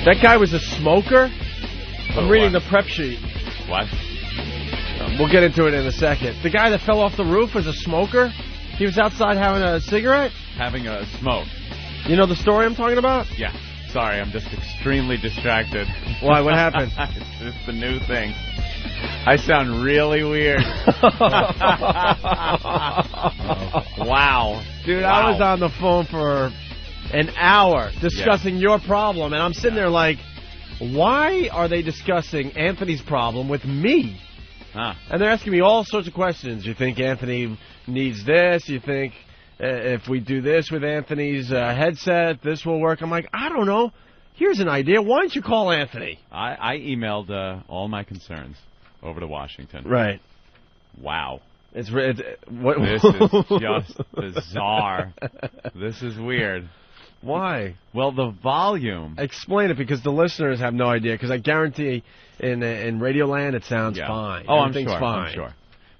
That guy was a smoker? I'm reading the prep sheet. What? We'll get into it in a second. The guy that fell off the roof was a smoker? He was outside having a cigarette? Having a smoke. You know the story I'm talking about? Yeah. Sorry, I'm just extremely distracted. Why? What happened? It's just the new thing. I sound really weird. Wow. Dude, I was on the phone for an hour discussing your problem, and I'm sitting there like, why are they discussing Anthony's problem with me? Huh. And they're asking me all sorts of questions. You think Anthony needs this? You think if we do this with Anthony's headset, this will work? I'm like, I don't know. Here's an idea. Why don't you call Anthony? I emailed all my concerns over to Washington. Right. Wow. This is just bizarre. This is weird. Why? Well, the volume. Explain it, because the listeners have no idea. Because I guarantee in Radioland it sounds fine. Oh, Everything's I'm fine. sure.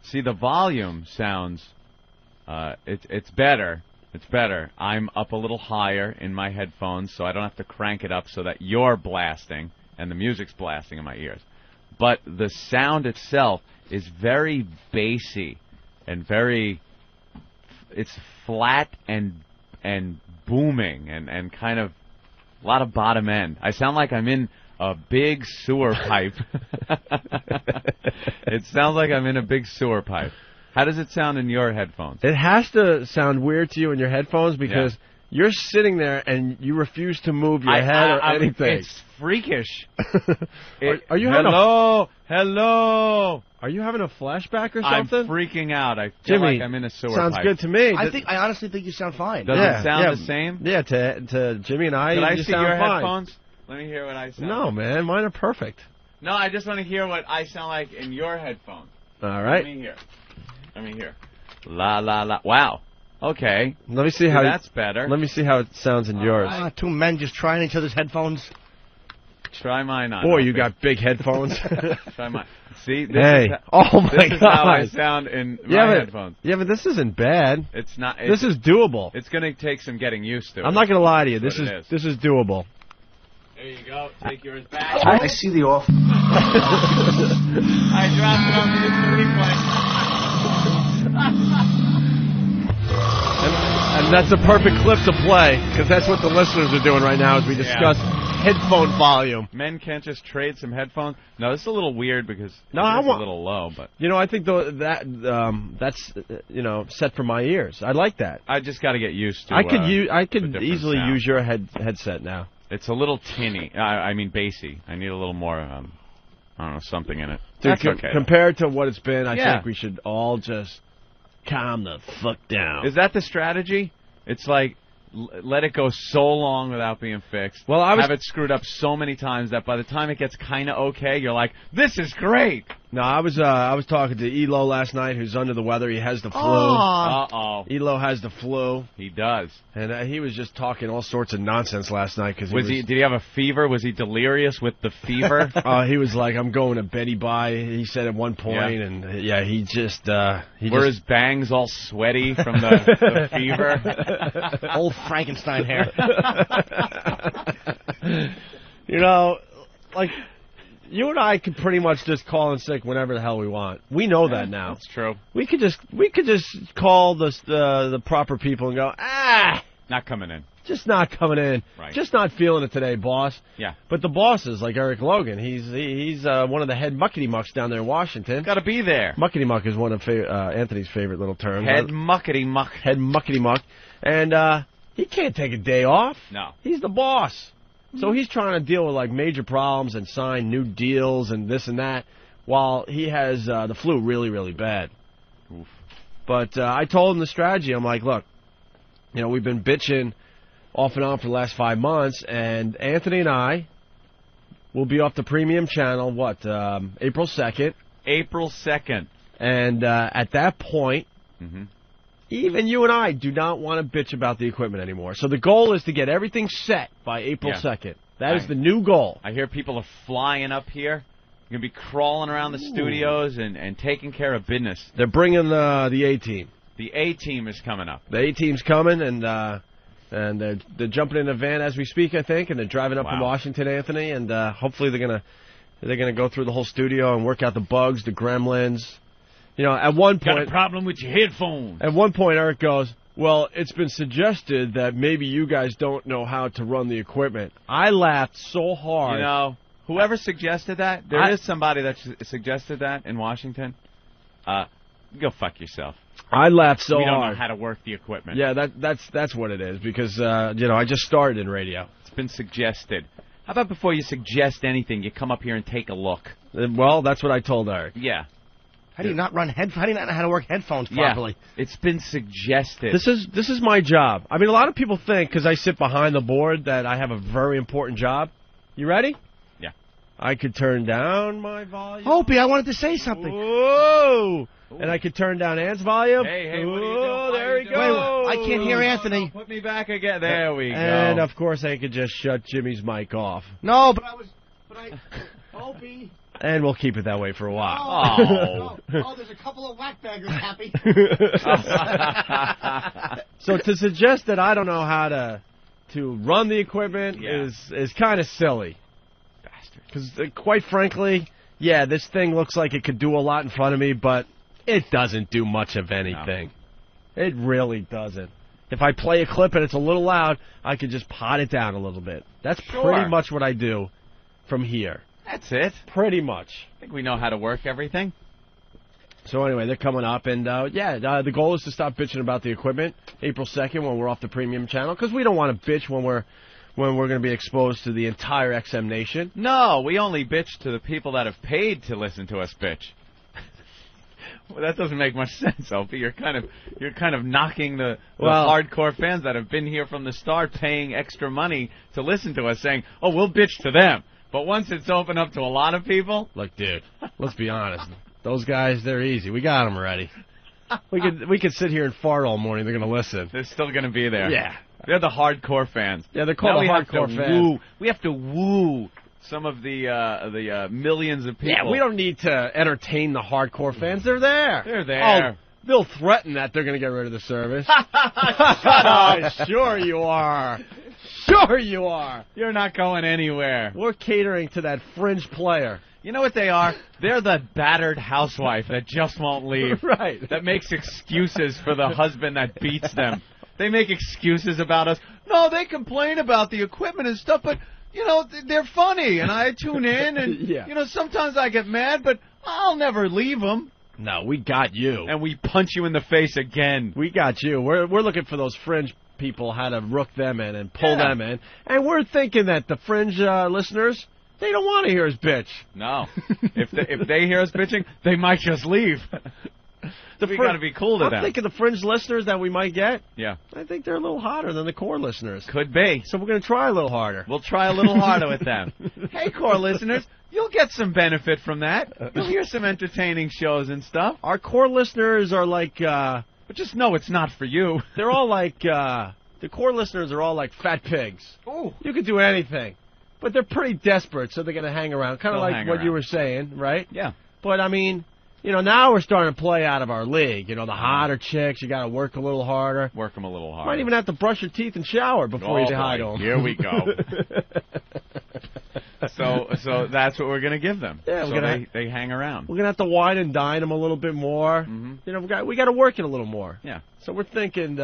See, the volume sounds. It's better. It's better. I'm up a little higher in my headphones, so I don't have to crank it up so that you're blasting and the music's blasting in my ears. But the sound itself is very bassy and very. It's flat and booming and kind of a lot of bottom end. I sound like I'm in a big sewer pipe. It sounds like I'm in a big sewer pipe. How does it sound in your headphones? It has to sound weird to you in your headphones because you're sitting there and you refuse to move your head or anything. It's freakish. Are you hello? Are you having a flashback or something? I'm freaking out. I feel like I'm in a sewer sounds pipe. good to me. I honestly think you sound fine. Does it sound the same? Yeah, to Jimmy and I, Can I you see sound your fine. headphones? Let me hear what I sound No, like. man, mine are perfect. No, I just want to hear what I sound like in your headphones. All right. Let me hear. La la la. Wow. Okay. Let me see how that's better. Let me see how it sounds in yours. Two men just trying each other's headphones. Try mine on. Boy, you got big headphones. Try mine. See? This is how I sound in my headphones. Yeah, but this isn't bad. It's not. This is doable. It's going to take some getting used to. I'm not going to lie to you. This is doable. There you go. Take yours back. I see the off. I dropped it on the replay. And that's a perfect clip to play, because that's what the listeners are doing right now as we discuss headphone volume. Men can't just trade some headphones? No, this is a little weird because it's a little low. But I think that's set for my ears. I like that. I just got to get used to. I could easily sound. use your headset now. It's a little tinny. I mean bassy. I need a little more. I don't know, something in it. Dude, That's okay. Compared to what it's been, I think we should all just calm the fuck down. Is that the strategy? It's like let it go so long without being fixed. Well, have it screwed up so many times that by the time it gets kind of okay, you're like, this is great. No, I was talking to Elo last night, who's under the weather. He has the flu. Uh-oh. Elo has the flu. He does. And he was just talking all sorts of nonsense last night. Did he have a fever? Was he delirious with the fever? He was like, I'm going to Betty Bye, he said at one point. And, he just... Were his bangs all sweaty from the fever? Old Frankenstein hair. You and I could pretty much just call in sick whenever the hell we want. We know that now. That's true. We could just call the proper people and go, not coming in. Just not coming in. Right. Just not feeling it today, boss. Yeah. But the bosses, like Eric Logan, he's one of the head muckety mucks down there in Washington. Got to be there. Muckety muck is one of Anthony's favorite little terms. Head muckety muck. Head muckety muck, and he can't take a day off. No. He's the boss. So he's trying to deal with like major problems and sign new deals and this and that, while he has the flu really, really bad. Oof. But I told him the strategy. I'm like, look, we've been bitching off and on for the last 5 months, and Anthony and I will be off the premium channel, April 2nd. April 2nd. And at that point, even you and I do not want to bitch about the equipment anymore. So the goal is to get everything set by April 2nd. That is the new goal. I hear people are flying up here. You're going to be crawling around the studios and taking care of business. They're bringing the A-Team. The A-Team is coming up. The A-Team's coming, and And they're jumping in a van as we speak, I think, and they're driving up from Wow. Washington, Anthony, and hopefully they're gonna go through the whole studio and work out the bugs, the gremlins. You know, at one Got a point, problem with your headphones. Eric goes, "Well, it's been suggested that maybe you guys don't know how to run the equipment." I laughed so hard. You know, whoever suggested that, there is somebody that suggested that in Washington. Go fuck yourself. I laughed so We don't hard. know how to work the equipment. Yeah, that's what it is because I just started in radio. It's been suggested. How about before you suggest anything, you come up here and take a look? Well, that's what I told Eric. Yeah. How do you not run headphones? How do you not know how to work headphones properly? Yeah. It's been suggested. This is my job. I mean, a lot of people think because I sit behind the board that I have a very important job. You ready? Yeah. I could turn down my volume. Opie, I wanted to say something. Whoa! And I could turn down Ann's volume. Hey, what are you Whoa, doing? there Why he are you doing- goes. Wait, I can't hear Anthony. Put me back again. There we go. And of course, I could just shut Jimmy's mic off, No, Opie. and we'll keep it that way for a while. Oh. There's a couple of whackbaggers happy. So to suggest that I don't know how to run the equipment Yeah. is kind of silly. Bastard. Because quite frankly, yeah, this thing looks like it could do a lot in front of me, but it doesn't do much of anything. It really doesn't. If I play a clip and it's a little loud, I could just pot it down a little bit. That's Sure. pretty much what I do from here. That's it. Pretty much. I think we know how to work everything. So anyway, they're coming up, and the goal is to stop bitching about the equipment April 2nd when we're off the premium channel, because we don't want to bitch when we're going to be exposed to the entire XM Nation. No, we only bitch to the people that have paid to listen to us bitch. Well, that doesn't make much sense, Opie. You're kind of knocking the hardcore fans that have been here from the start, paying extra money to listen to us, saying, "Oh, we'll bitch to them." But once it's open up to a lot of people, Look, dude, let's be honest. Those guys, they're easy. We got them already. We could sit here and fart all morning. They're going to listen. they're still going to be there. Yeah. They're the hardcore fans. Yeah, they're called Now the we have hardcore to fans. woo. We have to woo some of the millions of people. Yeah, we don't need to entertain the hardcore fans. They're there. They're there. Oh, they'll threaten that they're going to get rid of the service. Oh, sure you are. Sure you are. You're not going anywhere. We're catering to that fringe player. You know what they are? They're the battered housewife that just won't leave. Right. That makes excuses for the husband that beats them. They make excuses about us. No, they complain about the equipment and stuff, but, you know, they're funny, and I tune in, and, Yeah. you know, sometimes I get mad, but I'll never leave them. No, we got you. And we punch you in the face again. We got you. We're looking for those fringe people, how to rook them in and pull Yeah. them in. And we're thinking that the fringe listeners, they don't want to hear us bitch. No. if they hear us bitching, they might just leave. We got to be cool to I'm them. thinking the fringe listeners that we might get, Yeah. I think they're a little hotter than the core listeners. Could be. So we're going to try a little harder. We'll try a little harder with them. Hey, core listeners, you'll get some benefit from that. You'll hear some entertaining shows and stuff. Our core listeners are like, But just know it's not for you. they're all like, the core listeners are all like fat pigs. Ooh. You could do anything. But they're pretty desperate, so they're going to hang around. Kind of They'll like hang what you around. were saying, right? Yeah. But, I mean, you know, now we're starting to play out of our league. You know, the hotter chicks, you got to work a little harder. Work them a little harder. Might even have to brush your teeth and shower before you say hi to them. Here we go. So that's what we're going to give them. Yeah, so we're gonna they hang around. We're going to have to wine and dine them a little bit more. Mhm. You know, we got to work it a little more. Yeah. So we're thinking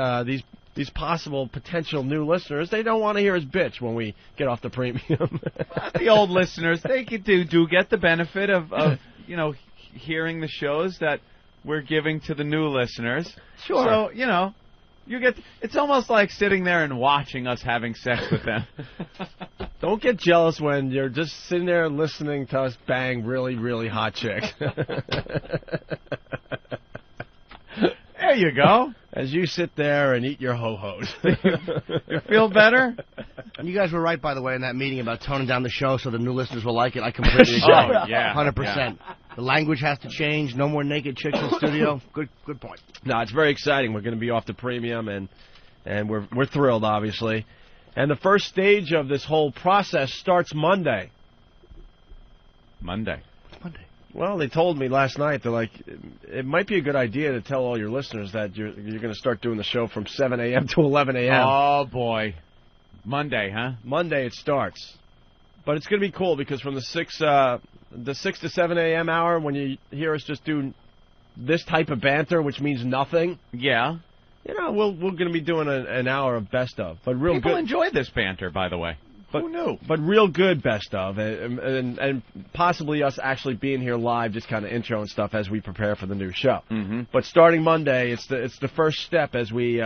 these possible potential new listeners, they don't want to hear us bitch when we get off the premium. The old listeners, they do get the benefit of you know, hearing the shows that we're giving to the new listeners. Sure. So, you know, it's almost like sitting there and watching us having sex with them. Don't get jealous when you're just sitting there listening to us bang really, really hot chicks. There you go. As you sit there and eat your ho-hos. You feel better? And you guys were right, by the way, in that meeting about toning down the show so the new listeners will like it. I completely agree. Oh, yeah. 100%. The language has to change. No more naked chicks in the studio. Good point. No, it's very exciting. We're going to be off the premium, and we're thrilled, obviously. And the first stage of this whole process starts Monday. Monday. It's Monday. Well, they told me last night, they're like, it might be a good idea to tell all your listeners that you're going to start doing the show from 7 a.m. to 11 a.m. Oh, boy. Monday, huh? Monday it starts. But it's going to be cool because from the 6 to 7 a.m. hour, when you hear us just do this type of banter, which means nothing, Yeah. you know, we're going to be doing an hour of best of. But real People good. enjoy this banter, by the way. Who knew? But real good best of, and possibly us actually being here live, just kind of intro and stuff as we prepare for the new show. Mm-hmm. But starting Monday, it's the first step as we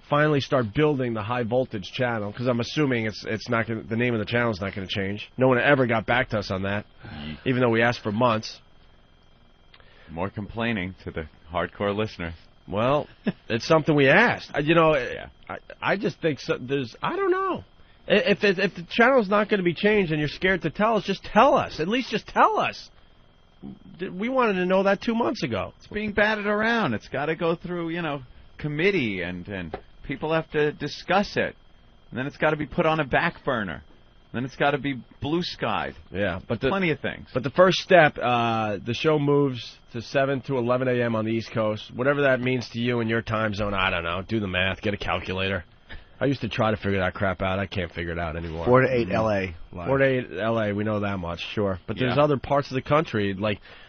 finally start building the high voltage channel. Because I'm assuming it's not gonna, the name of the channel is not going to change. No one ever got back to us on that, even though we asked for months. More complaining to the hardcore listener. Well, it's something we asked. You know, Yeah. I just think I don't know. If the channel's not going to be changed and you're scared to tell us, just tell us. At least just tell us. We wanted to know that 2 months ago. It's being batted around. It's got to go through, committee, and people have to discuss it. And then it's got to be put on a back burner. Then it's got to be blue skied. Yeah, but Plenty of things. But the first step, the show moves to 7 to 11 a.m. on the East Coast. Whatever that means to you in your time zone, I don't know. Do the math. Get a calculator. I used to try to figure that crap out. I can't figure it out anymore. 4 to 8 L.A. live. 4 to 8 L.A., we know that much, sure. But there's Yeah. other parts of the country,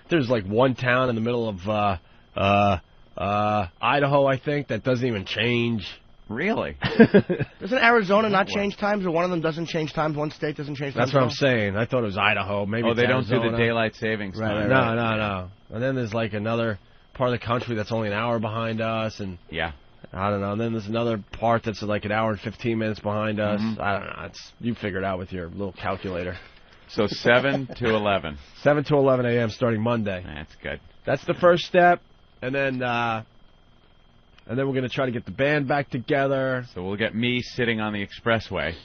there's one town in the middle of Idaho, I think, that doesn't even change. Really? Doesn't Arizona not change times, or one of them doesn't change times? One state doesn't change times? That's what at I'm all? saying. I thought it was Idaho. Maybe Oh, it's they don't do Arizona. the daylight savings time. Right. No. And then there's another part of the country that's only an hour behind us, and Yeah. I don't know. And then there's another part that's an hour and 15 minutes behind us. Mhm. I don't know. You figure it out with your little calculator. So 7 to 11. 7 to 11 a.m. starting Monday. That's good. That's the first step, and then we're going to try to get the band back together. So we'll get me sitting on the expressway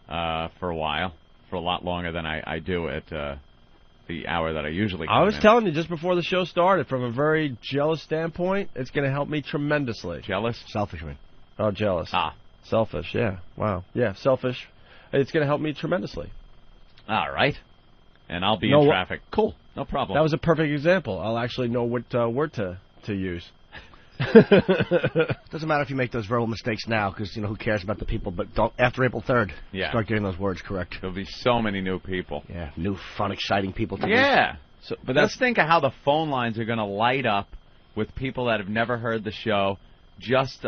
for a while, for a lot longer than I do at the hour that I usually come I was in. telling you just before the show started, from a very jealous standpoint, it's going to help me tremendously. Jealous? Selfish, man. Oh, jealous. Ah. Selfish, yeah. Wow. Yeah, selfish. It's going to help me tremendously. All right. And I'll be No, in traffic. Cool. No problem. That was a perfect example. I'll actually know what word to use. Doesn't matter if you make those verbal mistakes now, because who cares about the people? But don't after April 3rd. Yeah. Start getting those words correct. There'll be so many new people. Yeah, new, fun, exciting people to meet. Yeah. But Let's think of how the phone lines are going to light up with people that have never heard the show, just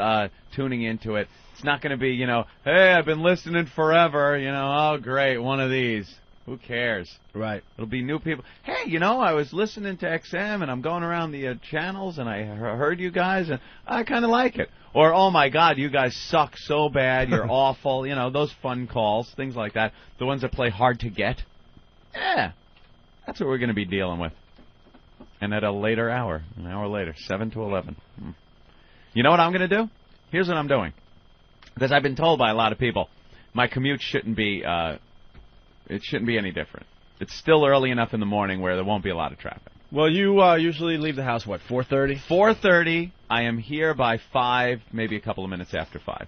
tuning into it. It's not going to be, hey, I've been listening forever, oh, great, one of these. Who cares? right. It'll be new people. Hey, I was listening to XM, and I'm going around the channels, and I heard you guys, and I kind of like it. Or, oh, my God, you guys suck so bad, you're awful. Those fun calls, things like that. The ones that play hard to get. Yeah, that's what we're going to be dealing with. And at a later hour, an hour later, 7 to 11. You know what I'm going to do? Here's what I'm doing. Because I've been told by a lot of people, my commute shouldn't be... it shouldn't be any different. It's still early enough in the morning where there won't be a lot of traffic. Well, you usually leave the house, 4:30? 4:30, I am here by 5, maybe a couple of minutes after 5.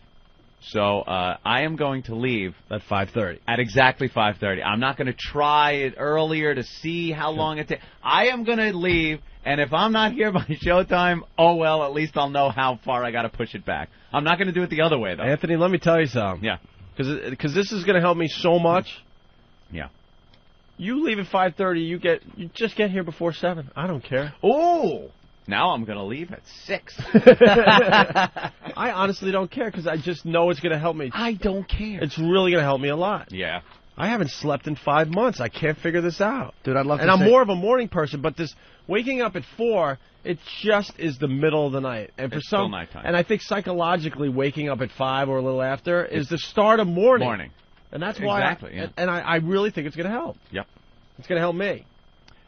So I am going to leave At 5:30. at exactly 5:30. I'm not going to try it earlier to see how long it takes. I am going to leave, and if I'm not here by showtime, oh well, at least I'll know how far I got to push it back. I'm not going to do it the other way, though. Anthony, let me tell you something. Yeah. Because this is going to help me so much. Yeah. You leave at 5:30. You just get here before 7. I don't care. Oh! Now I'm going to leave at 6. I honestly don't care because I just know it's going to help me. I don't care. It's really going to help me a lot. Yeah. I haven't slept in 5 months. I can't figure this out. Dude, I'd love And to I'm say- more of a morning person, but this waking up at 4, it just is the middle of the night. And for It's still some, nighttime. and I think psychologically waking up at 5 or a little after is the start of morning. Morning. And that's why Exactly, yeah. and I really think it's going to help. Yep. It's going to help me.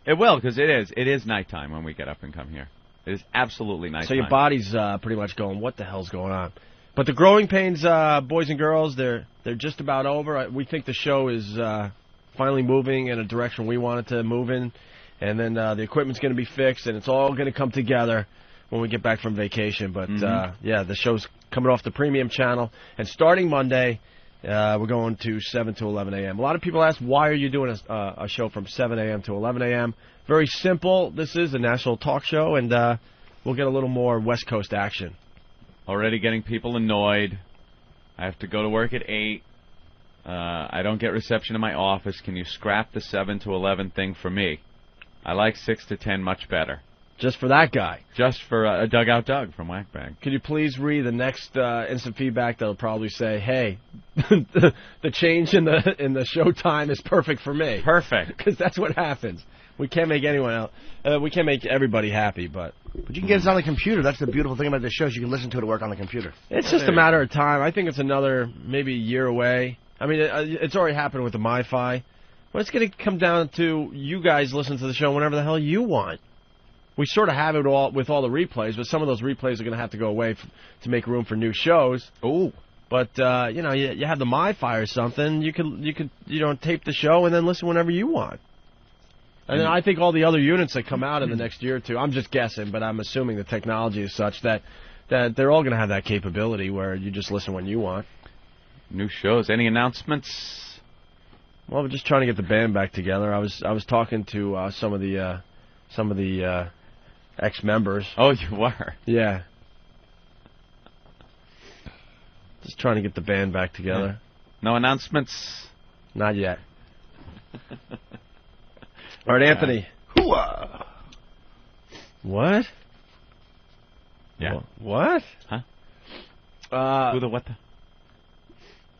It will, because it is. It is nighttime when we get up and come here. It is absolutely nighttime. So your body's pretty much going, what the hell's going on? But the growing pains, boys and girls, they're just about over. We think the show is finally moving in a direction we want it to move in. And then the equipment's going to be fixed, and it's all going to come together when we get back from vacation. But, yeah, the show's coming off the premium channel. And starting Monday, We're going to 7 to 11 a.m. A lot of people ask, why are you doing a show from 7 a.m. to 11 a.m.? Very simple. This is a national talk show, and we'll get a little more West Coast action. Already getting people annoyed. I have to go to work at 8. I don't get reception in my office. Can you scrap the 7 to 11 thing for me? I like 6 to 10 much better. Just for that guy. Just for a Dugout Doug from Whackbag. Could you please read the next instant feedback that'll probably say, hey, the change in the show time is perfect for me. Perfect. Because that's what happens. We can't make anyone else. We can't make everybody happy, but you can get it on the computer. That's the beautiful thing about this show. You can listen to it at work on the computer. It's just a matter of time. I think it's another maybe a year away. I mean, it's already happened with the MiFi. But it's going to come down to you guys listen to the show whenever the hell you want. We sort of have it all with all the replays, but some of those replays are going to have to go away to make room for new shows. Ooh. But you have the MiFi or something. You could tape the show and then listen whenever you want. And then I think all the other units that come out in the next year or two, I'm just guessing, but I'm assuming the technology is such that they're all going to have that capability where you just listen when you want. New shows. Any announcements? Well, we're just trying to get the band back together. I was talking to some of the ex-members. Oh, you were? Yeah. Just trying to get the band back together. No announcements? Not yet. All right, Anthony. Hooah! What? Yeah. What? Huh? Who the what the?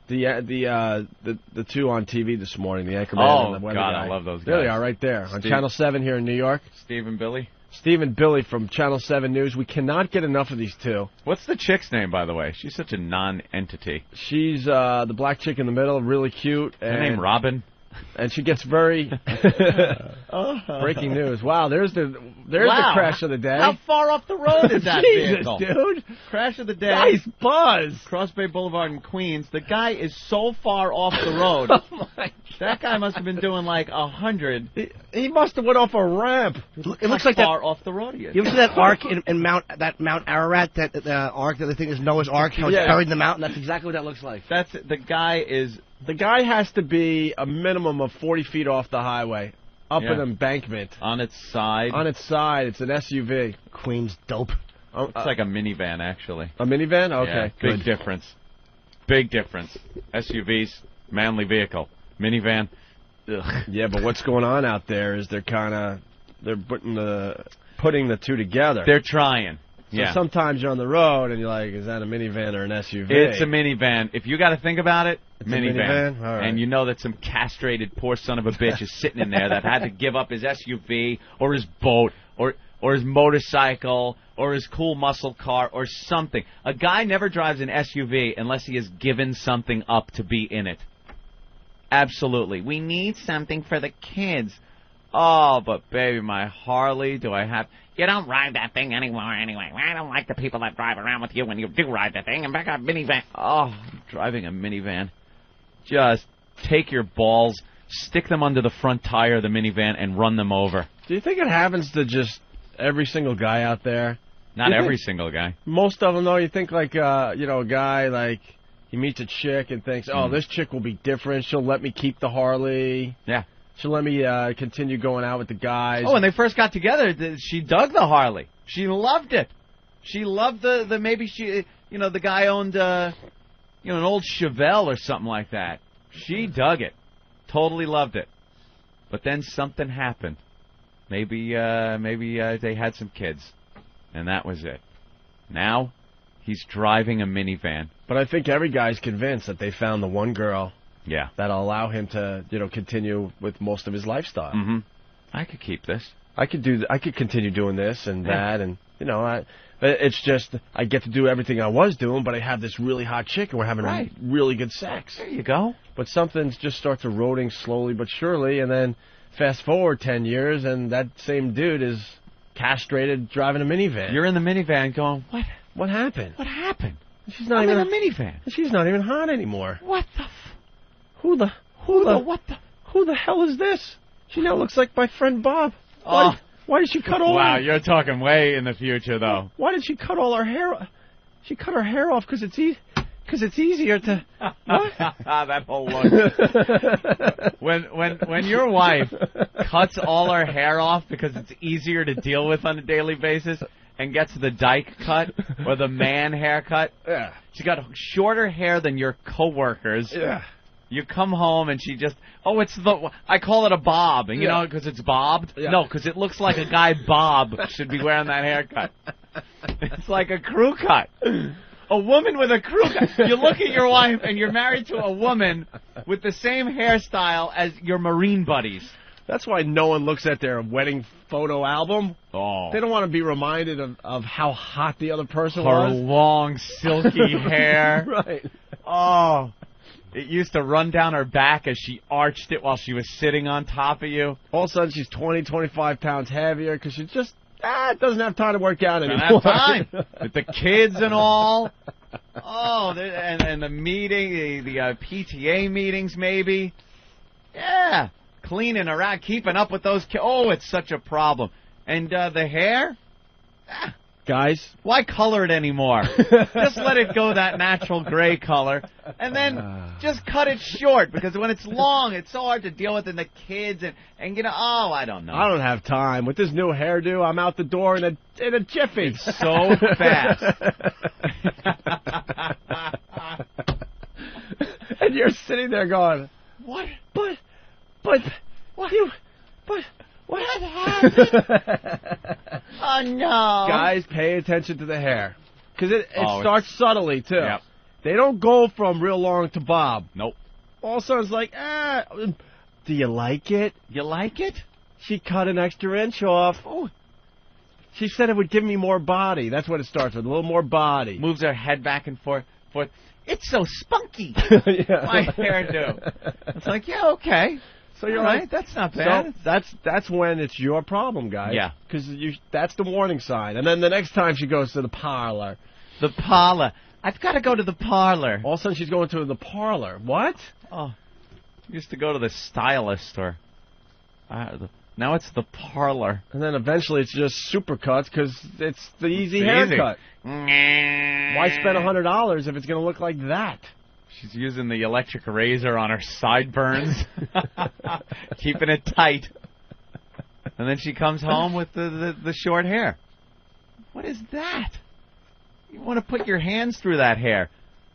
The two on TV this morning, the Anchorman and the weather guy. I love those guys. There they are, right there on Channel 7 here in New York. Steve and Billy. Steve and Billy from Channel 7 News. We cannot get enough of these two. What's the chick's name, by the way? She's such a non-entity. She's the black chick in the middle, really cute. Her name Robin. And she gets very breaking news. Wow, there's the crash of the day. How far off the road is that vehicle? Dude. Crash of the day. Nice buzz. Cross Bay Boulevard in Queens. The guy is so far off the road. Oh my! That guy must have been doing like 100. He must have went off a ramp. It looks like that. Far off the road he is. You ever see that ark in Mount Ararat? That ark that they think is Noah's Ark. How it's buried in the mountain. That's exactly what that looks like. That's the guy is. The guy has to be a minimum of 40 feet off the highway, up an embankment. On its side. On its side, it's an SUV. Queen's dope. It's like a minivan, actually. A minivan? Okay, yeah, good. Big difference. Big difference. SUVs, manly vehicle. Minivan, ugh. Yeah, but what's going on out there is they're putting the two together. They're trying. So sometimes you're on the road and you're like, is that a minivan or an SUV? It's a minivan. If you got to think about it, it's a minivan? All right. And you know that some castrated poor son of a bitch is sitting in there that had to give up his SUV or his boat or his motorcycle or his cool muscle car or something. A guy never drives an SUV unless he has given something up to be in it. Absolutely. We need something for the kids. Oh, but baby, my Harley, do I have... You don't ride that thing anymore anyway. I don't like the people that drive around with you when you do ride the thing. And back up minivan. Oh, driving a minivan. Just take your balls, stick them under the front tire of the minivan, and run them over. Do you think it happens to just every single guy out there? Not every single guy. Most of them, though, you think like, a guy, like, he meets a chick and thinks, oh, this chick will be different. She'll let me keep the Harley. Yeah. She'll let me continue going out with the guys. Oh, when they first got together, she dug the Harley. She loved it. She loved the maybe she, the guy owned, an old Chevelle or something like that. She dug it. Totally loved it. But then something happened. Maybe they had some kids. And that was it. Now, he's driving a minivan. But I think every guy's convinced that they found the one girl. Yeah. That'll allow him to, continue with most of his lifestyle. Mm-hmm. I could keep this. I could continue doing this and that, and it's just I get to do everything I was doing, but I have this really hot chick and we're having really good sex. There you go. But something just starts eroding slowly but surely, and then fast forward 10 years, and that same dude is castrated driving a minivan. You're in the minivan going, what? What happened? What happened? She's not I'm even in a minivan. She's not even hot anymore. What the? Who the hell is this? She now looks like my friend Bob. Why did she cut all? Wow, you're talking way in the future, though. Why did she cut all her hair? She cut her hair off because Because it's easier to. What? That whole look. When your wife cuts all her hair off because it's easier to deal with on a daily basis and gets the dyke cut or the man haircut, Yeah. she's got shorter hair than your coworkers. Yeah. You come home and she just, I call it a bob, and you know, because it's bobbed? Yeah. No, because it looks like a guy Bob should be wearing that haircut. It's like a crew cut. A woman with a crew cut. You look at your wife and you're married to a woman with the same hairstyle as your Marine buddies. That's why no one looks at their wedding photo album. Oh. They don't want to be reminded of how hot the other person Her was. long, silky hair. Right. Oh. It used to run down her back as she arched it while she was sitting on top of you. All of a sudden, she's 20, 25 pounds heavier because she just doesn't have time to work out anymore. Don't have time. With the kids and all. Oh, and the meeting, the PTA meetings maybe. Yeah. Cleaning around, keeping up with those kids. Oh, it's such a problem. And the hair? Guys, why color it anymore? Just let it go that natural gray color. And then just cut it short, because when it's long, it's so hard to deal with, and the kids, and you know, I don't know. I don't have time. With this new hairdo, I'm out the door in a jiffy. It's so fast. And you're sitting there going, what? But, What? what happened? Oh, no. Guys, pay attention to the hair. Because it Oh, starts subtly, too. Yep. They don't go from real long to bob. Nope. All of a sudden, it's like, do you like it? You like it? She cut an extra inch off. Oh. She said it would give me more body. That's what it starts with, a little more body. Moves her head back and forth. It's so spunky. Yeah. My hairdo. It's like, yeah, okay. So you're All right, like, that's not bad. So that's when it's your problem, guys. Yeah. Because that's the warning sign. And then the next time she goes to the parlor. The parlor. I've got to go to the parlor. All of a sudden she's going to the parlor. What? Oh, used to go to the stylist, or now it's the parlor. And then eventually it's just supercuts because it's the easy haircut. Why spend $100 if it's going to look like that? She's using the electric razor on her sideburns, keeping it tight. And then she comes home with the short hair. What is that? You want to put your hands through that hair.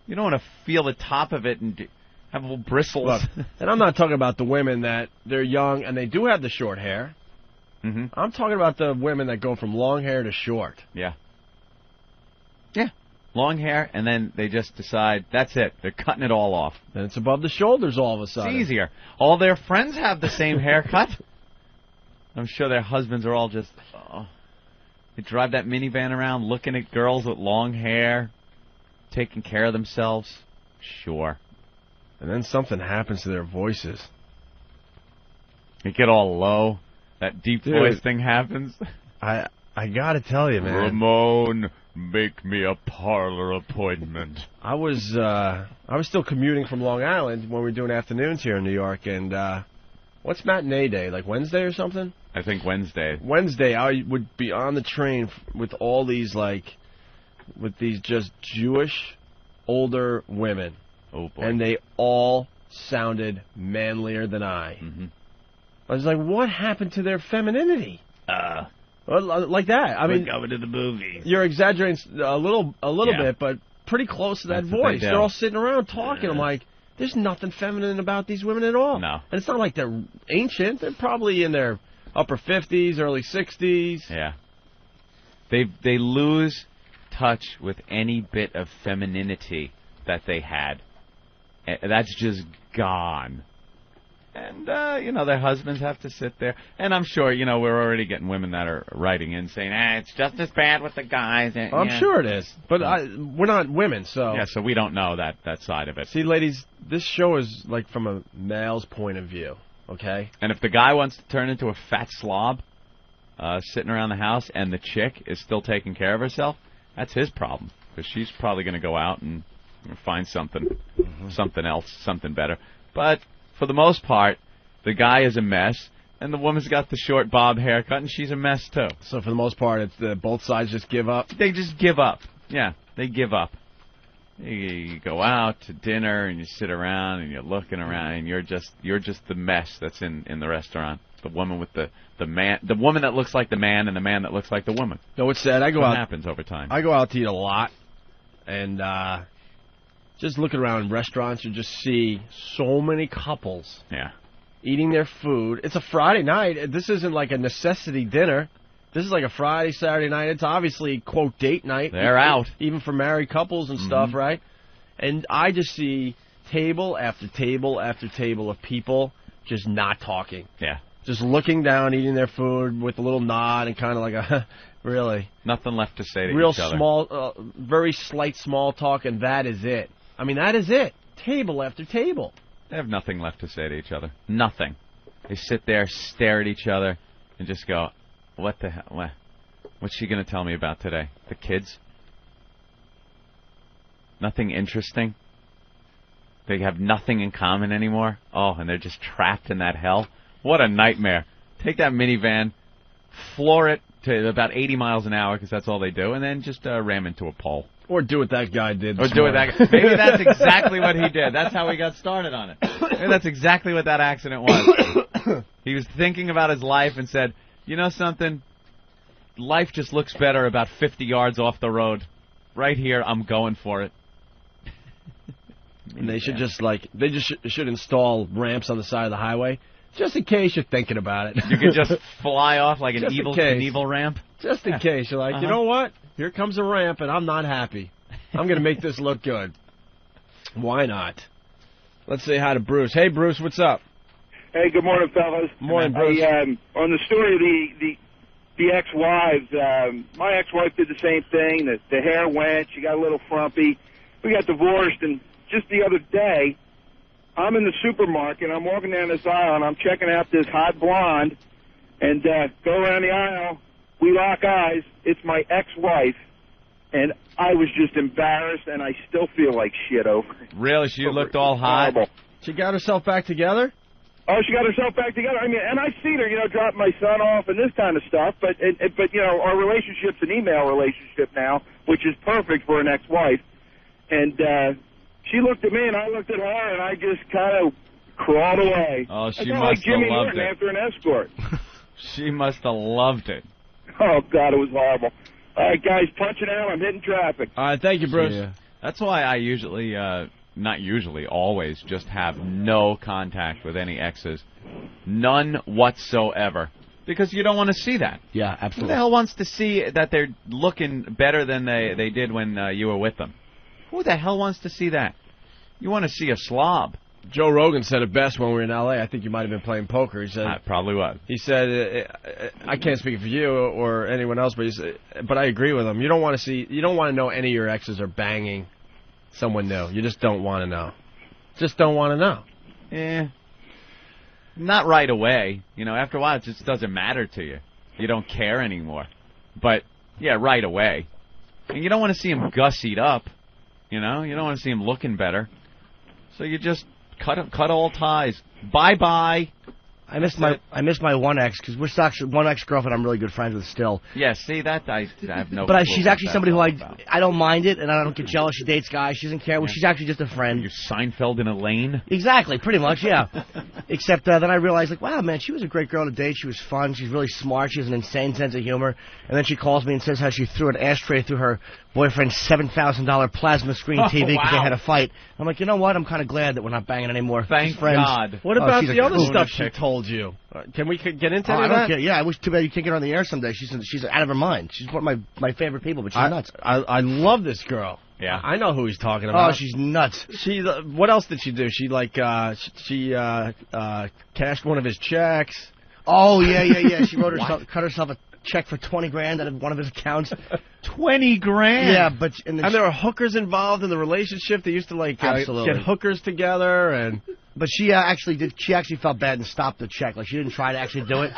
You don't want to feel the top of it and have little bristles. Look, and I'm not talking about the women that they're young and they do have the short hair. Mm-hmm. I'm talking about the women that go from long hair to short. Yeah. Yeah. Long hair, and then they just decide, that's it. They're cutting it all off. Then it's above the shoulders all of a sudden. It's easier. All their friends have the same haircut. I'm sure their husbands are all just, they drive that minivan around looking at girls with long hair, taking care of themselves. Sure. And then something happens to their voices. They get all low. That deep voice thing happens. I got to tell you, man. Ramon, make me a parlor appointment. I was still commuting from Long Island when we were doing afternoons here in New York, and what's matinee day, like Wednesday or something? I think Wednesday. Wednesday, I would be on the train with all these, with these just Jewish older women. Oh, boy. And they all sounded manlier than I. Mm-hmm. I was like, what happened to their femininity? Like that. I mean, going to the movies. you're exaggerating a little Yeah. bit, but pretty close to that That's what voice. they do. They're all sitting around talking. I'm like, there's nothing feminine about these women at all. No. And it's not like they're ancient. They're probably in their upper 50s, early 60s. Yeah. They lose touch with any bit of femininity that they had. That's just gone. And, their husbands have to sit there. And I'm sure, we're already getting women that are writing in saying, it's just as bad with the guys. I'm sure it is. But we're not women, so... Yeah, so we don't know that side of it. See, ladies, this show is, from a male's point of view, okay? And if the guy wants to turn into a fat slob sitting around the house and the chick is still taking care of herself, that's his problem. Because she's probably going to go out and find something else, something better. But for the most part, the guy is a mess, and the woman's got the short bob haircut, and she's a mess too. So for the most part, it's both sides just give up. They just give up. Yeah, they give up. You go out to dinner and you sit around and you're looking around and you're just the mess that's in the restaurant. The woman with the woman that looks like the man and the man that looks like the woman. No, what's sad? I go What out. happens over time? I go out to eat a lot, and just looking around in restaurants, you just see so many couples Yeah. eating their food. It's a Friday night. This isn't like a necessity dinner. This is like a Friday, Saturday night. It's obviously, quote, date night. They're out. Even for married couples and stuff, right? And I just see table after table after table of people just not talking. Yeah. Just looking down, eating their food with a little nod and kind of like a, really? Nothing left to say to Real each other. small, very slight small talk, and that is it. I mean, that is it. Table after table. They have nothing left to say to each other. Nothing. They sit there, stare at each other, and just go, what the hell? What's she going to tell me about today? The kids? Nothing interesting? They have nothing in common anymore? Oh, and they're just trapped in that hell? What a nightmare. Take that minivan, floor it to about 80 miles an hour, because that's all they do, and then just ram into a pole. Or do what that guy did. Or do it that. Maybe that's exactly what he did. That's how he got started on it. Maybe that's exactly what that accident was. He was thinking about his life and said, you know something? Life just looks better about 50 yards off the road. Right here, I'm going for it. And they should should install ramps on the side of the highway, just in case you're thinking about it. You could just fly off like an Just in evil case. Knievel ramp. Just in case. You're like, you know what? Here comes a ramp, and I'm not happy. I'm going to make this look good. Why not? Let's say hi to Bruce. Hey, Bruce, what's up? Hey, good morning, fellas. Morning, Bruce. On the story of the ex-wives, my ex-wife did the same thing. The hair went. She got a little frumpy. We got divorced, and just the other day, I'm in the supermarket. I'm walking down this aisle, and I'm checking out this hot blonde, and go around the aisle. We lock eyes. It's my ex-wife, and I was just embarrassed, and I still feel like shit over it. Really? She looked all hot? Horrible. She got herself back together? Oh, she got herself back together. I mean, and I've seen her, drop my son off and this kind of stuff. But our relationship's an email relationship now, which is perfect for an ex-wife. And she looked at me, and I looked at her, and I just kind of crawled away. Oh, she I must like Jimmy have loved Norton it. after an escort. She must have loved it. Oh, God, it was horrible. All right, guys, punching out. I'm hitting traffic. All right, thank you, Bruce. Yeah. That's why I usually, not usually, always just have no contact with any exes. None whatsoever. Because you don't want to see that. Yeah, Who absolutely. the hell wants to see that they're looking better than they did when you were with them? Who the hell wants to see that? You want to see a slob. Joe Rogan said it best when we were in L.A. I think you might have been playing poker. He said, Probably was. He said, I can't speak for you or anyone else, but I agree with him. You don't want to know any of your exes are banging someone new. You just don't want to know. Just don't want to know. Not right away. After a while, it just doesn't matter to you. You don't care anymore. But, yeah, right away. And you don't want to see him gussied up. You don't want to see him looking better. So you just cut all ties. Bye-bye. I miss my one ex because we're actually one ex-girlfriend I'm really good friends with still. Yeah, see, that I have no But clue she's what actually that's somebody who all about. I don't mind it, and I don't get jealous. She dates guys. She doesn't care. Well, she's actually just a friend. You're Seinfeld in a lane? Exactly, pretty much, yeah. Except then I realized, like, wow, man, she was a great girl to date. She was fun. She's really smart. She has an insane sense of humor. And then she calls me and says how she threw an ashtray through her boyfriend's $7,000 plasma screen TV because they had a fight. I'm like, you know what? I'm kind of glad that we're not banging anymore. Thank Just friends. God. What about she's the a other lunatic. stuff she told you? Can we get into I any of don't that? care. Yeah, I wish too bad you can't get her on the air someday. She's out of her mind. She's one of my favorite people, but she's nuts. I love this girl. Yeah. I know who he's talking about. Oh, she's nuts. She. What else did she do? She cashed one of his checks. Oh yeah. She wrote herself, cut herself a check for $20,000 out of one of his accounts. $20,000. Yeah, but And there were hookers involved in the relationship. They used to Absolutely. get hookers together, and But she actually felt bad and stopped the check. Like, she didn't try to actually do it.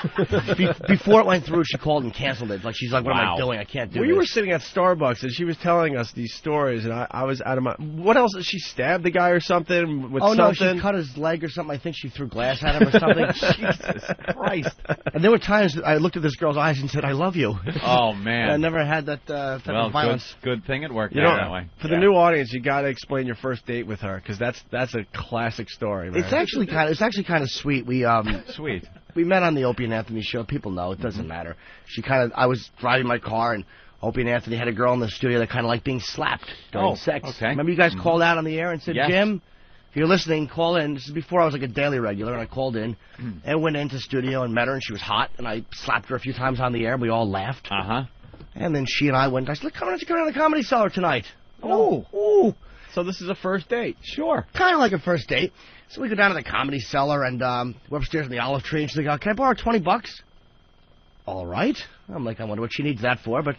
Before it went through, she called and canceled it. Like, she's like, what am I doing? I can't do this. we were sitting at Starbucks, and she was telling us these stories, and I was out of my... What else? She stabbed the guy or something with Oh, no, something? she cut his leg or something. I think she threw glass at him or something. Jesus Christ. And there were times that I looked at this girl's eyes and said, I love you. Oh, I man. never had that type Well, of violence. good thing it worked You out know, that way. for the new audience, you got to explain your first date with her because that's a classic story, man. It's actually kind of sweet. We Sweet. we met on the Opie and Anthony show. People know it doesn't matter. I was driving my car and Opie and Anthony had a girl in the studio that kind of liked being slapped during sex. Okay. Remember you guys called out on the air and said, Yes. Jim, if you're listening, call in. This is before I was like a daily regular, and I called in and went into studio and met her, and she was hot, and I slapped her a few times on the air. We all laughed. Uh-huh. And then she and I went, I said, come on to the Comedy Cellar tonight. Oh. Ooh. So this is a first date. Sure. Kind of like a first date. So we go down to the Comedy Cellar, and we're upstairs in the Olive Tree, and she's like, can I borrow $20? All right. I'm like, I wonder what she needs that for, but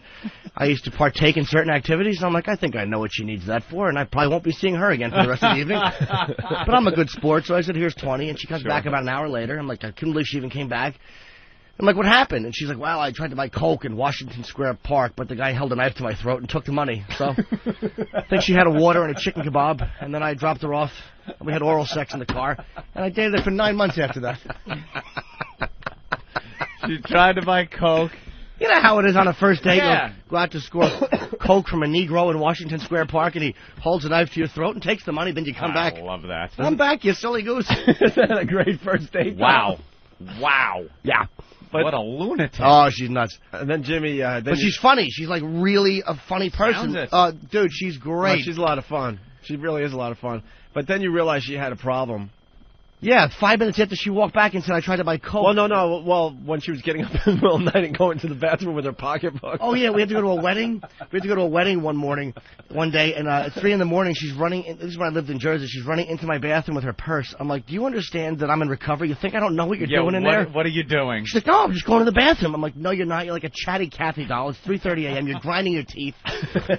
I used to partake in certain activities, and I'm like, I think I know what she needs that for, and I probably won't be seeing her again for the rest of the evening. But I'm a good sport, so I said, here's 20, and she comes back about an hour later. I'm like, I couldn't believe she even came back. I'm like, what happened? And she's like, well, I tried to buy Coke in Washington Square Park, but the guy held a knife to my throat and took the money. So I think she had a water and a chicken kebab, and then I dropped her off, and we had oral sex in the car, and I dated her for 9 months after that. She tried to buy Coke. You know how it is on a first date? Yeah. Go out to score Coke from a Negro in Washington Square Park, and he holds a knife to your throat and takes the money, then you come back. I love that. I'm back, you silly goose. Is that a great first date? Wow. Wow. Yeah. What a lunatic. Oh, she's nuts. And then Jimmy, But she's funny. She's like really a funny person. Sounds it. Dude, she's great. she's a lot of fun. She really is a lot of fun. But then you realize she had a problem. Yeah, 5 minutes after she walked back and said, I tried to buy Coke. Well, no. Well, when she was getting up in the middle of the night and going to the bathroom with her pocketbook. Oh, yeah, we had to go to a wedding. We had to go to a wedding one day, and at 3 in the morning, she's running, this is when I lived in Jersey, she's running into my bathroom with her purse. I'm like, do you understand that I'm in recovery? You think I don't know what you're doing in there? What are you doing? She's like, no, I'm just going to the bathroom. I'm like, no, you're not. You're like a chatty Cathy doll. It's 3:30 a.m. You're grinding your teeth,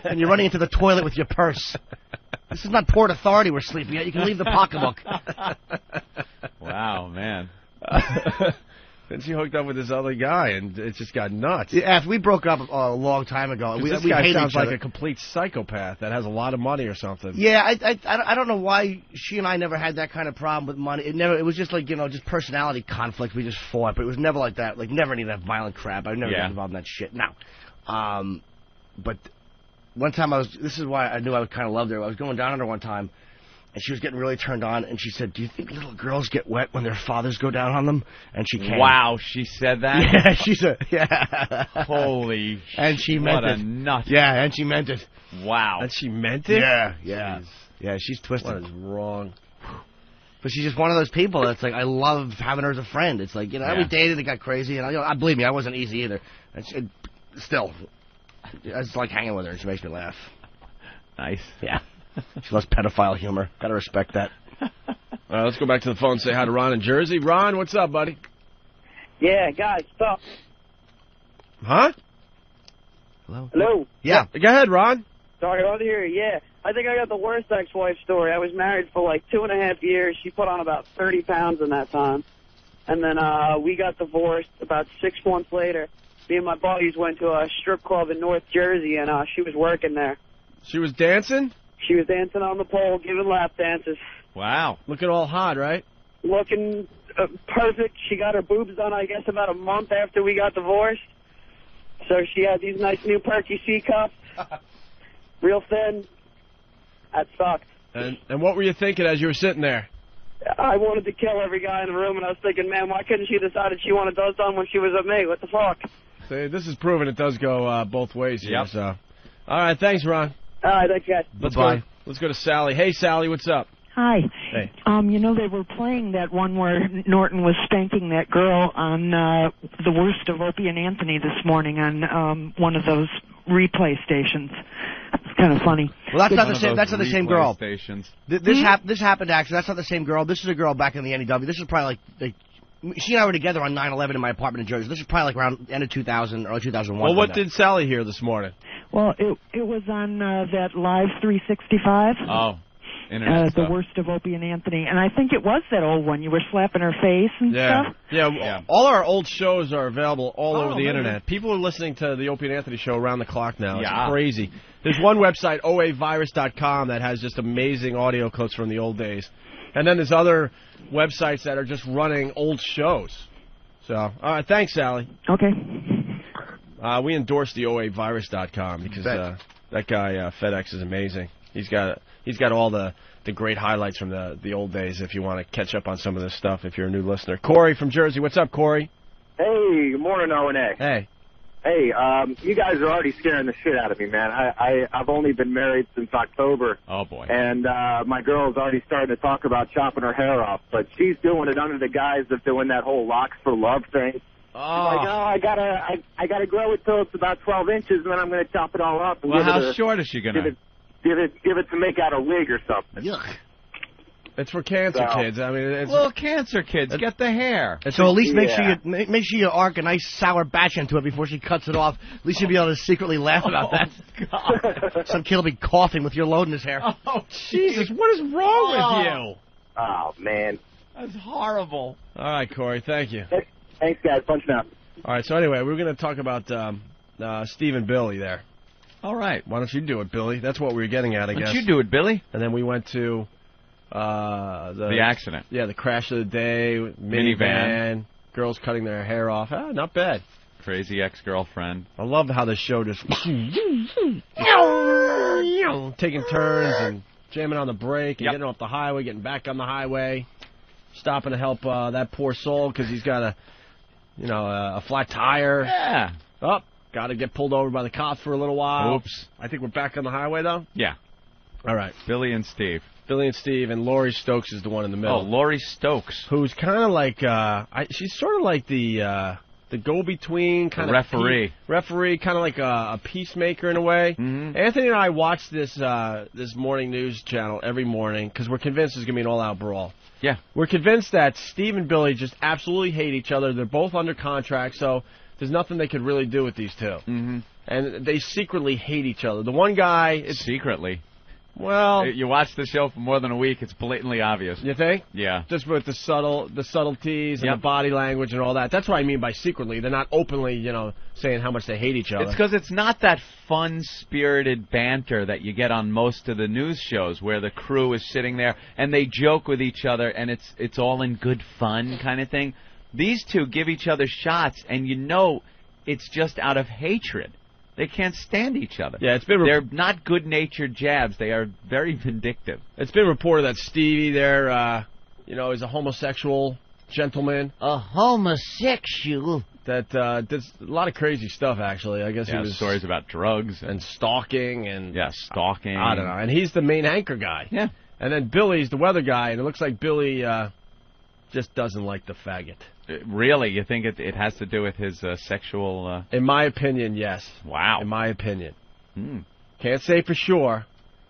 and you're running into the toilet with your purse. This is not Port Authority we're sleeping at. You can leave the pocketbook. Wow, man. Then she hooked up with this other guy, and it just got nuts. Yeah, after we broke up a long time ago. We This guy hated sounds each like other. a complete psychopath that has a lot of money or something. Yeah, I don't know why she and I never had that kind of problem with money. It was just like, just personality conflict. We just fought, but it was never like that. Like, never any of that violent crap. I never got involved in that shit. No. But one time this is why I knew I kind of loved her. I was going down on her one time, and she was getting really turned on, and she said, do you think little girls get wet when their fathers go down on them? And she came. Wow, she said that? Yeah, she said, yeah. Holy And she meant what it. a nut. Yeah, and she meant it. Wow. And she meant it? Yeah. Jeez. Yeah, she's twisted. What is wrong? But she's just one of those people that's like, I love having her as a friend. It's like, we dated, it got crazy, and believe me, I wasn't easy either. And still, I just like hanging with her, and she makes me laugh. Nice. Yeah. She loves pedophile humor. Gotta respect that. All right, let's go back to the phone and say hi to Ron in Jersey. Ron, what's up, buddy? Yeah, guys, stop. Huh? Hello. Yeah. Go ahead, Ron. Sorry, I was here. Yeah, I think I got the worst ex-wife story. I was married for like 2.5 years. She put on about 30 pounds in that time. And then we got divorced about 6 months later. Me and my buddies went to a strip club in North Jersey, and she was working there. She was dancing? She was dancing on the pole, giving lap dances. Wow. Looking all hot, right? Looking perfect. She got her boobs done, I guess, about a month after we got divorced. So she had these nice new Perky C cups. Real thin. That sucked. And what were you thinking as you were sitting there? I wanted to kill every guy in the room, and I was thinking, man, why couldn't she decided she wanted those done when she was with me? What the fuck? See, this is proven it does go both ways here. Yep. So, all right, thanks, Ron. All right, thanks, guys. Let's go to Sally. Hey, Sally, what's up? Hi. Hey. They were playing that one where Norton was spanking that girl on The Worst of Opie and Anthony this morning on one of those replay stations. It's kind of funny. Well, that's not the same. That's not the same girl. Stations. This happened actually. That's not the same girl. This is a girl back in the NEW. This is probably like she and I were together on 9/11 in my apartment in Jersey. This is probably like around end of 2000, early 2001. Well, what did Sally hear this morning? Well, it was on that Live 365. Oh, internet The stuff. Worst of Opie and Anthony. And I think it was that old one. You were slapping her face and stuff. Yeah. All our old shows are available all over the really? internet. People are listening to the Opie and Anthony show around the clock now. It's Yeah. crazy. There's one website, oavirus.com, that has just amazing audio clips from the old days. And then there's other websites that are just running old shows. So, all right, thanks, Sally. Okay. We endorse the 08virus.com because that guy FedEx is amazing. He's got all the great highlights from the old days if you want to catch up on some of this stuff if you're a new listener. Corey from Jersey. What's up, Corey? Hey, good morning, O&A. Hey. Hey, you guys are already scaring the shit out of me, man. I've only been married since October. Oh, boy. And my girl's already starting to talk about chopping her hair off, but she's doing it under the guise of doing that whole locks for love thing. Oh. She's like, I gotta grow it till it's about 12 inches, and then I'm gonna chop it all up. And Well, give how it a, short is she going to? Give it to make out a wig or something. Yuck. It's for cancer kids. I mean, it's Little cancer kids, get the hair. So at least make sure you arc a nice sour batch into it before she cuts it off. At least you'll be able to secretly laugh about that. God. Some kid will be coughing with your load in his hair. Oh, Jesus, what is wrong with you? Oh, man. That's horrible. All right, Corey, thank you. Thanks, guys. Punch now. All right, so anyway, we're going to talk about Steve and Billy there. All right. Why don't you do it, Billy? That's what we were getting at, I Why guess. don't you do it, Billy? And then we went to The accident. Yeah, the crash of the day, minivan, girls cutting their hair off. Not bad. Crazy ex-girlfriend. I love how the show just taking turns and jamming on the brake and getting off the highway, getting back on the highway, stopping to help that poor soul because he's got a flat tire. Yeah. Oh, got to get pulled over by the cops for a little while. Oops. I think we're back on the highway though. Yeah. All right. Billy and Steve. Billy and Steve, and Laurie Stokes is the one in the middle. Oh, Laurie Stokes. Who's kind of like, she's sort of like the go-between, kind of referee. Referee, kind of like a peacemaker in a way. Mm-hmm. Anthony and I watch this morning news channel every morning because we're convinced there's going to be an all-out brawl. Yeah. We're convinced that Steve and Billy just absolutely hate each other. They're both under contract, so there's nothing they could really do with these two. Mm-hmm. And they secretly hate each other. The one guy... Secretly. Well... You watch the show for more than a week, it's blatantly obvious. You think? Yeah. Just with the subtleties and the body language and all that. That's what I mean by secretly. They're not openly, saying how much they hate each other. It's because it's not that fun-spirited banter that you get on most of the news shows where the crew is sitting there and they joke with each other and it's all in good fun kind of thing. These two give each other shots and it's just out of hatred. They can't stand each other. Yeah, they're not good-natured jabs. They are very vindictive. It's been reported that Stevie there, is a homosexual gentleman. A homosexual? That does a lot of crazy stuff, actually. I guess he was stories about drugs and stalking and stalking. I don't know. And he's the main anchor guy. Yeah. And then Billy's the weather guy, and it looks like Billy just doesn't like the faggot. Really? You think it has to do with his sexual... In my opinion, yes. Wow. In my opinion. Can't say for sure,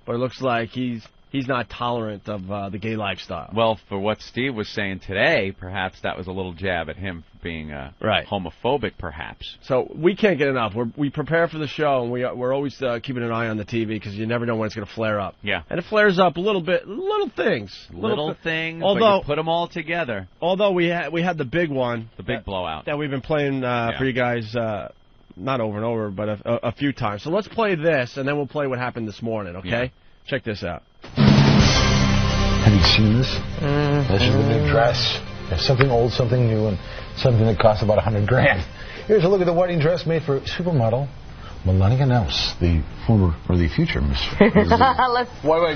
but it looks like he's not tolerant of the gay lifestyle. Well, for what Steve was saying today, perhaps that was a little jab at him for being homophobic, perhaps. So we can't get enough. We prepare for the show, and we're always keeping an eye on the TV because you never know when it's going to flare up. Yeah. And it flares up little things. Little things, although, but you put them all together. Although we had the big one. The big blowout. That we've been playing for you guys, not over and over, but a few times. So let's play this, and then we'll play what happened this morning, okay? Yeah. Check this out. Have you seen this? This is the big dress. There's something old, something new, and something that costs about $100,000. Here's a look at the wedding dress made for supermodel Melania Knauss, the former or the future Miss. Wait,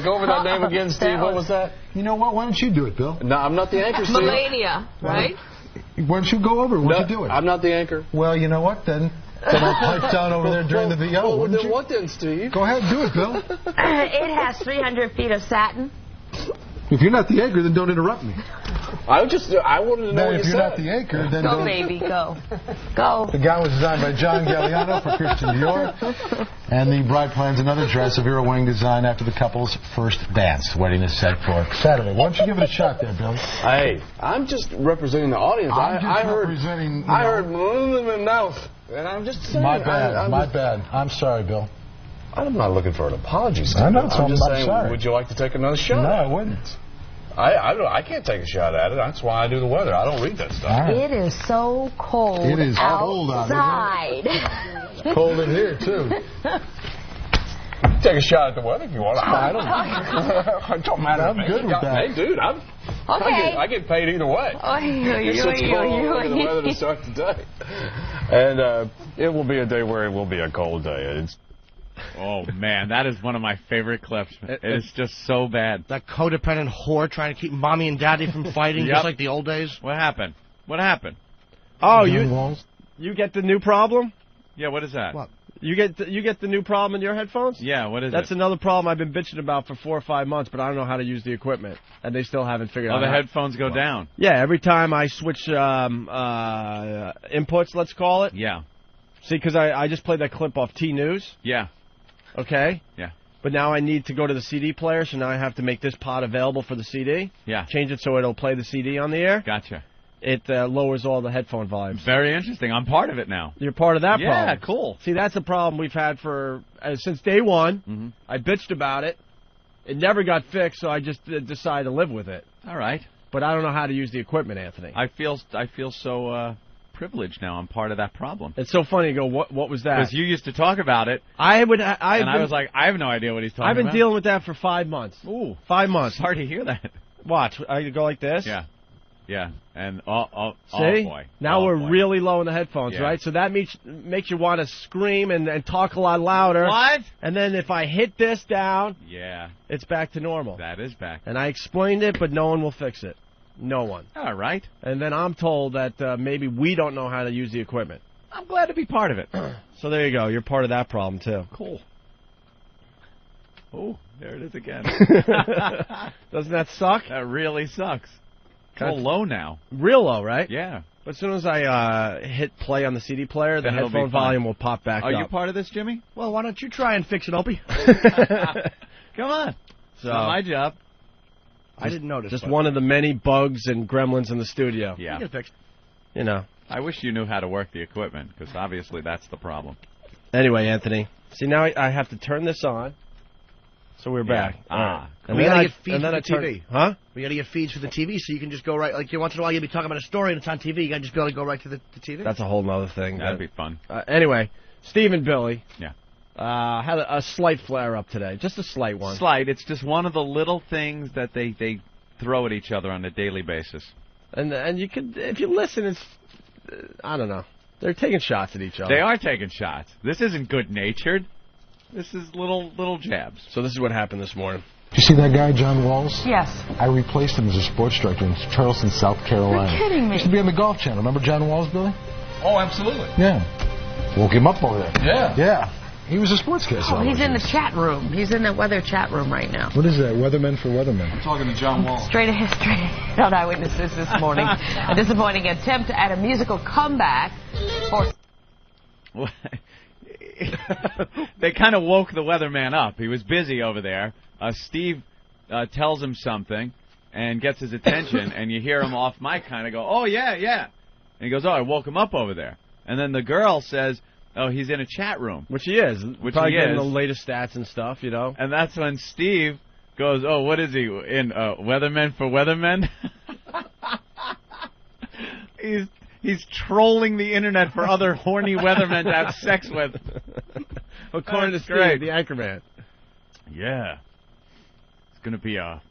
go over that name again, Steve. What was that? You know what? Why don't you do it, Bill? No, I'm not the anchor, Steve. Melania, right? Why don't you go over? Why don't you do it? I'm not the anchor. Well, you know what then? Then I'll pipe down over there during the VO, wouldn't you? What then, Steve? Go ahead, do it, Bill. It has 300 feet of satin. If you're not the anchor, then don't interrupt me. I wanted to know what you said. If you're not the anchor, then Go, baby, go. Go. The gown was designed by John Galliano for Christian Dior. And the bride plans another dress of Vera Wang design after the couple's first dance. Wedding is set for Saturday. Why don't you give it a shot there, Billy? Hey, I'm just representing the audience. I heard mouth, and I'm just saying. My bad. I'm sorry, Bill. I'm not looking for an apology, Steve. I'm not just saying, sorry. Would you like to take another shot? No, I wouldn't. I can't take a shot at it. That's why I do the weather. I don't read that stuff. Right. It is so cold It is outside. cold out, isn't it? Cold in here, too. Take a shot at the weather if you want. I don't. It don't matter. I'm good with that. Hey, dude, Okay. I get paid either way. Oy, So tomorrow, look at the weather to start the day. And it will be a day where it will be a cold day. Oh, man, that is one of my favorite clips. It's just so bad. That codependent whore trying to keep mommy and daddy from fighting, Yep. just like the old days. What happened? What happened? Oh, John you get the new problem? Yeah, what is that? What? You get the new problem in your headphones? Yeah, what is That's it? another problem I've been bitching about for 4 or 5 months, but I don't know how to use the equipment, and they still haven't figured Oh, out. the how. headphones go down. Yeah, every time I switch inputs, let's call it. Yeah. See, because I just played that clip off T News. Yeah. Okay. Yeah. But now I need to go to the CD player, so now I have to make this pod available for the CD. Yeah. Change it so it'll play the CD on the air. Gotcha. It lowers all the headphone volumes. Very interesting. I'm part of it now. You're part of that Yeah, problem. cool. See, that's a problem we've had for since day one. Mm-hmm. I bitched about it. It never got fixed, so I just decided to live with it. All right. But I don't know how to use the equipment, Anthony. I feel so privileged now. I'm part of that problem. It's so funny. You go, what was that? Because you used to talk about it, I and I was like, I have no idea what he's talking I've been about. dealing with that for 5 months. Ooh, 5 months. sorry to hear that. Watch. I go like this. Yeah. Yeah. And See? oh boy. Now Oh, we're boy. really low in the headphones, Yeah. right? So that makes you want to scream and talk a lot louder. What? And then if I hit this down, Yeah, it's back to normal. that is back. And I explained it, but no one will fix it. No one. All right. And then I'm told that maybe we don't know how to use the equipment. I'm glad to be part of it. So there you go. You're part of that problem, too. Cool. Oh, there it is again. Doesn't that suck? That really sucks. It's a little low now. Real low, right? Yeah. But as soon as I hit play on the CD player, the Then it'll headphone be fine. volume will pop back Are up. you part of this, Jimmy? Well, why don't you try and fix it, Opie? Come on. So, It's not my job. I didn't notice. just but one of the many bugs and gremlins in the studio. you Yeah. get it fixed. You know. I wish you knew how to work the equipment, because obviously that's the problem. Anyway, Anthony. See, now I have to turn this on. So we're Yeah. back. All right. We gotta get feeds and then for I the TV. Huh? We got to get feeds for the TV, so you can just go right. Like once in a while, you'll be talking about a story and it's on TV. You got to just be able to go right to the TV. That's a whole other thing. That'd be fun. Anyway, Steve and Billy. Yeah. Had a slight flare-up today. Just a slight one. Slight. It's just one of the little things that they throw at each other on a daily basis. And you could, if you listen, it's, I don't know. They're taking shots at each other. They are taking shots. This isn't good-natured. This is little jabs. So this is what happened this morning. You see that guy, John Walls? Yes. I replaced him as a sports director in Charleston, South Carolina. You're kidding me. Used to be on the Golf Channel. Remember John Walls, Billy? Oh, absolutely. Yeah. Woke him up over there. Yeah. Yeah. He was a sportscaster. Oh, he's in the chat room. He's in the weather chat room right now. What is that? Weathermen for Weathermen. I'm talking to John Wall. Straight ahead, on Eyewitnesses this morning. A disappointing attempt at a musical comeback for... They kind of woke the weatherman up. He was busy over there. Steve tells him something and gets his attention, and you hear him off mic kind of go, oh, yeah, yeah. And he goes, oh, I woke him up over there. And then the girl says, oh, he's in a chat room. Which he is. Which Probably he getting is. the latest stats and stuff, you know. And that's when Steve goes, oh, what is he, in Weathermen for Weathermen? He's trolling the internet for other horny weathermen to have sex with. According to That's Steve, great. the anchorman. Yeah. It's going to be a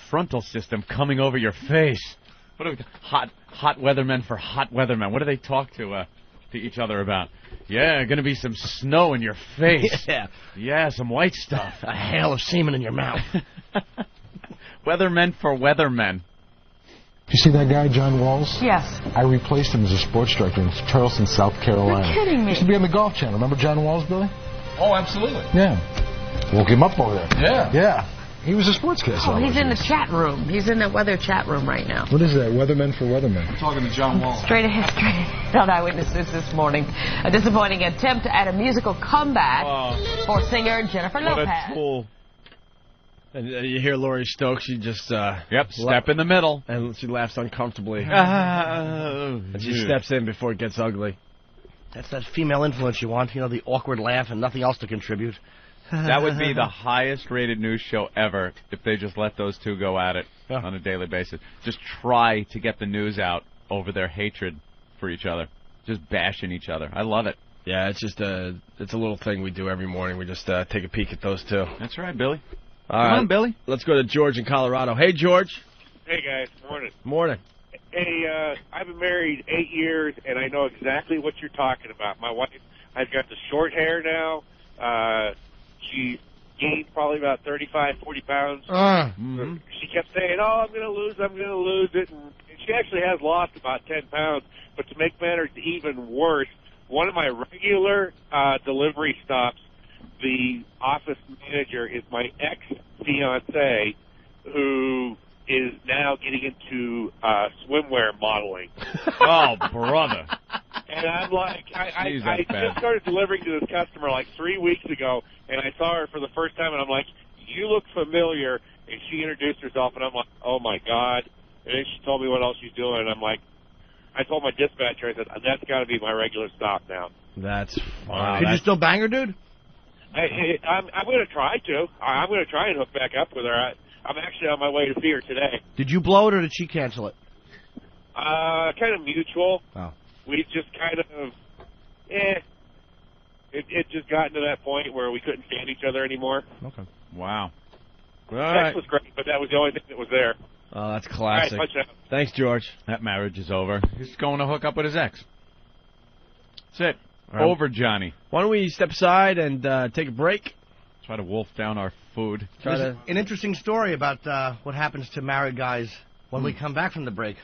frontal system coming over your face. What are we, hot weathermen for hot weathermen. What do they talk to each other about? Yeah, going to be some snow in your face. Yeah. Yeah, some white stuff. A hail of semen in your mouth. Weathermen for weathermen. You see that guy, John Walls? Yes. I replaced him as a sports director in Charleston, South Carolina. You're kidding me. Used to be on the Golf Channel. Remember John Walls, Billy? Oh, absolutely. Yeah. Woke him up over there. Yeah. Yeah. He was a sportscaster. Oh, he's in the chat room. He's in the weather chat room right now. What is that? Weathermen for Weathermen. I'm talking to John Wall. Straight ahead, on Eyewitnesses this morning. A disappointing attempt at a musical comeback for singer Jennifer What Lopez. a tool. And you hear Laurie Stokes, she just... Step in the middle. And she laughs uncomfortably. And And she steps in before it gets ugly. That's that female influence you want. You know, the awkward laugh and nothing else to contribute. That would be the highest rated news show ever if they just let those two go at it on a daily basis. Just try to get the news out over their hatred for each other. Just bashing each other. I love it. Yeah, it's just it's a little thing we do every morning. We just take a peek at those two. That's right, Billy. All Come right, on, Billy. Let's go to George in Colorado. Hey, George. Hey, guys. Morning. Morning. Hey, I've been married 8 years, and I know exactly what you're talking about. My wife, I've got the short hair now. She gained probably about 35, 40 pounds. She kept saying, oh, I'm going to lose it. And she actually has lost about 10 pounds. But to make matters even worse, one of my regular delivery stops, the office manager is my ex-fiancé, who is now getting into swimwear modeling. Oh, brother. And I'm like, I that's bad. just started delivering to this customer like 3 weeks ago, and I saw her for the first time, and I'm like, you look familiar. And she introduced herself, and I'm like, oh, my God. And then she told me what else she's doing, and I'm like, I told my dispatcher, I said, that's got to be my regular stop now. That's fine. Could you still bang her, dude? I'm going to try to. I'm going to try and hook back up with her. I'm actually on my way to see her today. Did you blow it or did she cancel it? Kind of mutual. Oh. We just kind of, it just gotten to that point where we couldn't stand each other anymore. Okay. Wow. Sex was great, but that was the only thing that was there. Oh, that's classic. All right, punch out. Thanks, George. That marriage is over. He's going to hook up with his ex. That's it. All right. Over, Johnny. Why don't we step aside and take a break? Try to wolf down our food. There's an interesting story about what happens to married guys when we come back from the break.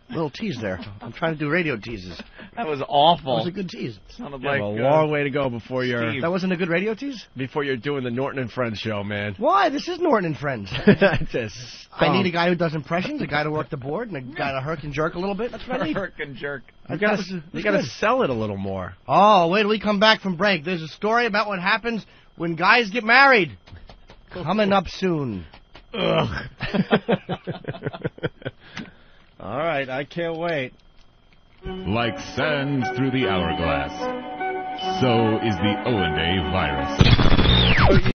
Little tease there. I'm trying to do radio teases. That was awful. That was a good tease. Sounded You have like a long way to go before you're That wasn't a good radio tease? before you're doing the Norton and Friends show, man. Why? This is Norton and Friends. Just I need a guy who does impressions, a guy to work the board, and a guy to herk and jerk a little bit. That's what I need. Herk and jerk. You gotta sell it a little more. Oh, wait till we come back from break. There's a story about what happens when guys get married. Coming up soon. Ugh. All right, I can't wait. Like sand through the hourglass, so is the Owen Day virus.